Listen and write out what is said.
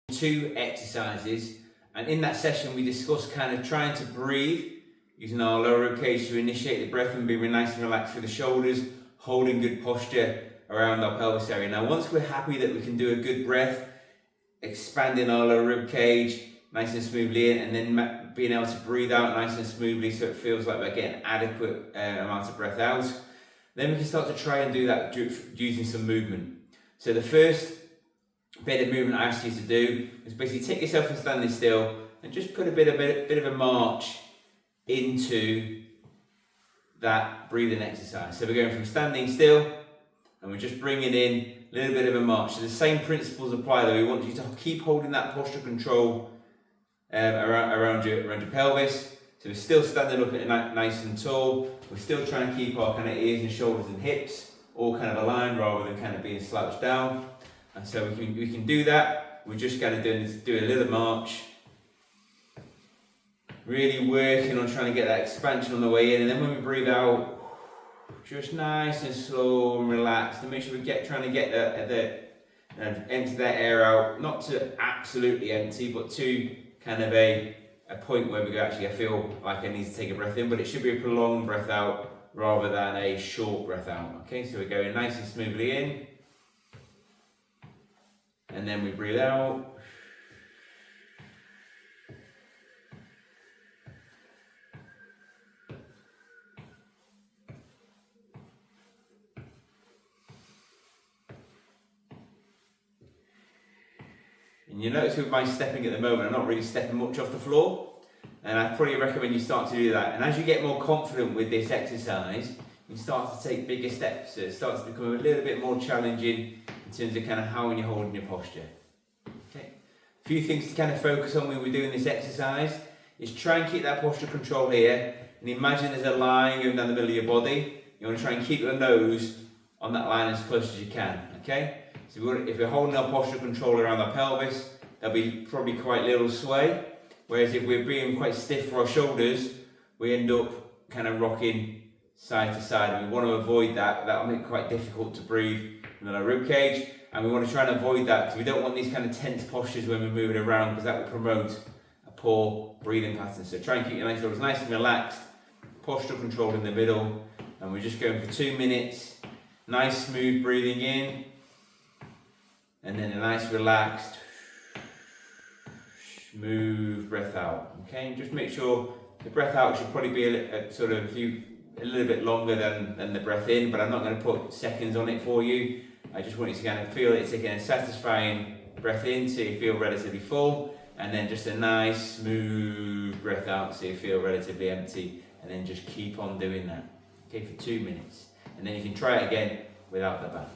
2 exercises, and in that session we discussed kind of trying to breathe using our lower rib cage to initiate the breath and be really nice and relaxed through the shoulders, holding good posture around our pelvis area. Now once we're happy that we can do a good breath, expanding our lower rib cage nice and smoothly in, and then being able to breathe out nice and smoothly so it feels like we're getting adequate amount of breath out, then we can start to try and do that using some movement. So the first bit of movement I ask you to do is basically take yourself from standing still and just put a bit of a march into that breathing exercise. So we're going from standing still and we're just bringing in a little bit of a march. So the same principles apply though. We want you to keep holding that posture control around your pelvis. So we're still standing up nice and tall. We're still trying to keep our kind of ears and shoulders and hips all kind of aligned rather than kind of being slouched down. And so we can do that. We're just going to do a little march. Really working on trying to get that expansion on the way in, and then when we breathe out, just nice and slow and relaxed, and make sure we trying to get empty that air out, not to absolutely empty, but to kind of a point where we go, actually I feel like I need to take a breath in, but it should be a prolonged breath out rather than a short breath out. Okay, so we're going nice and smoothly in, and then we breathe out. And you notice with my stepping at the moment, I'm not really stepping much off the floor, and I probably recommend you start to do that. And as you get more confident with this exercise, you start to take bigger steps. So it starts to become a little bit more challenging in terms of kind of how you're holding your posture. Okay. A few things to kind of focus on when we're doing this exercise is try and keep that posture control here, and imagine there's a line going down the middle of your body. You want to try and keep your nose on that line as close as you can. Okay. So if we're holding our posture control around our pelvis, there'll be probably quite little sway. Whereas if we're being quite stiff for our shoulders, we end up kind of rocking side to side. And we want to avoid that. That'll make it quite difficult to breathe in our rib cage. And we want to try and avoid that because we don't want these kind of tense postures when we're moving around, because that will promote a poor breathing pattern. So try and keep your shoulders nice and relaxed, posture control in the middle. And we're just going for 2 minutes. Nice smooth breathing in. And then a nice relaxed, smooth breath out. Okay, and just make sure the breath out should probably be a little bit longer than the breath in, but I'm not going to put seconds on it for you. I just want you to kind of feel it taking a satisfying breath in so you feel relatively full, and then just a nice smooth breath out so you feel relatively empty, and then just keep on doing that. Okay, for 2 minutes. And then you can try it again without the band.